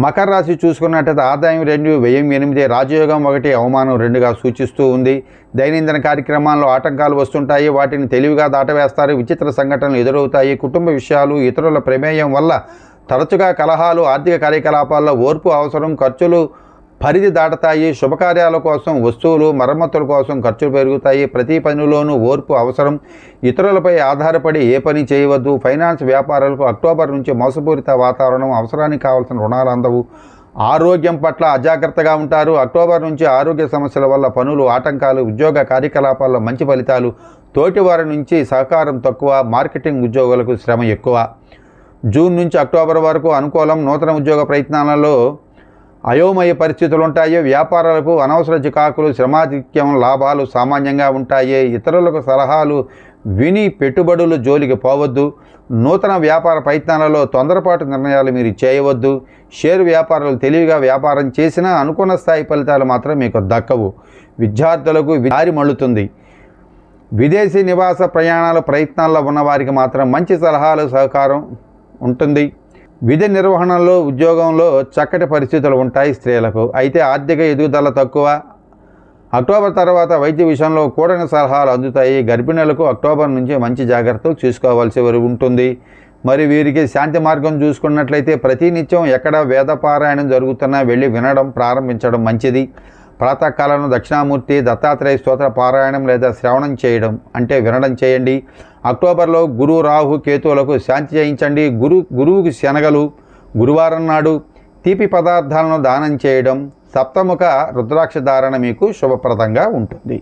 మకర రాశి చూసుకున్నట్టయితే ఆదాయం 2, వ్యయం 8, రాజయోగం 1, అవమానం 2గా సూచిస్తూ ఉంది. దైనందిన కార్యక్రమాల్లో ఆటంకాలు వస్తుంటాయి, వాటిని తెలివిగా దాటవేస్తారు. విచిత్ర సంఘటనలు ఎదురవుతాయి. కుటుంబ విషయాలు, ఇతరుల ప్రమేయం వల్ల తరచుగా కలహాలు. ఆర్థిక కార్యకలాపాల్లో ఓర్పు అవసరం. ఖర్చులు పరిధి దాటుతాయి. శుభకార్యాల కోసం, వస్తువులు మరమ్మతుల కోసం ఖర్చులు పెరుగుతాయి. ప్రతి పనిలోనూ ఓర్పు అవసరం. ఇతరులపై ఆధారపడి ఏ పని చేయవద్దు. ఫైనాన్స్ వ్యాపారాలకు అక్టోబర్ నుంచి మోసపూరిత వాతావరణం. అవసరానికి కావాల్సిన రుణాలు అందవు. ఆరోగ్యం పట్ల అజాగ్రత్తగా ఉంటారు. అక్టోబర్ నుంచి ఆరోగ్య సమస్యల వల్ల పనులు ఆటంకాలు. ఉద్యోగ కార్యకలాపాల్లో మంచి ఫలితాలు. తోటివారి నుంచి సహకారం తక్కువ. మార్కెటింగ్ ఉద్యోగులకు శ్రమ ఎక్కువ. జూన్ నుంచి అక్టోబర్ వరకు అనుకూలం. నూతన ఉద్యోగ ప్రయత్నాలలో అయోమయ పరిస్థితులు ఉంటాయి. వ్యాపారాలకు అనవసర చికాకులు, శ్రమాధిక్యం, లాభాలు సామాన్యంగా ఉంటాయి. ఇతరులకు సలహాలు విని పెట్టుబడులు జోలికి పోవద్దు. నూతన వ్యాపార ప్రయత్నాలలో తొందరపాటు నిర్ణయాలు మీరు చేయవద్దు. షేరు వ్యాపారాలు తెలివిగా వ్యాపారం చేసినా అనుకున్న స్థాయి ఫలితాలు మాత్రం మీకు దక్కవు. విద్యార్థులకు దారి మళ్ళుతుంది. విదేశీ నివాస ప్రయాణాల ప్రయత్నాల్లో ఉన్నవారికి మాత్రం మంచి సలహాలు, సహకారం ఉంటుంది. విధి నిర్వహణలో, ఉద్యోగంలో చక్కటి పరిస్థితులు ఉంటాయి స్త్రీలకు. అయితే ఆర్థిక ఎదుగుదల తక్కువ. అక్టోబర్ తర్వాత వైద్య విషయంలో కూడని సలహాలు అందుతాయి. గర్భిణులకు అక్టోబర్ నుంచి మంచి జాగ్రత్తలు తీసుకోవాల్సి ఉంటుంది. మరి వీరికి శాంతి మార్గం చూసుకున్నట్లయితే ప్రతినిత్యం ఎక్కడ వేదపారాయణం జరుగుతున్నా వెళ్ళి వినడం ప్రారంభించడం మంచిది. ప్రాతకాలంలో దక్షిణామూర్తి, దత్తాత్రేయ స్తోత్ర పారాయణం లేదా శ్రవణం చేయడం అంటే వినడం చేయండి. అక్టోబర్లో గురు, రాహు, కేతువులకు శాంతి చేయించండి. గురువుకి శనగలు గురువారం నాడు తీపి పదార్థాలను దానం చేయడం, సప్తముఖ రుద్రాక్ష ధారణ మీకు శుభప్రదంగా ఉంటుంది.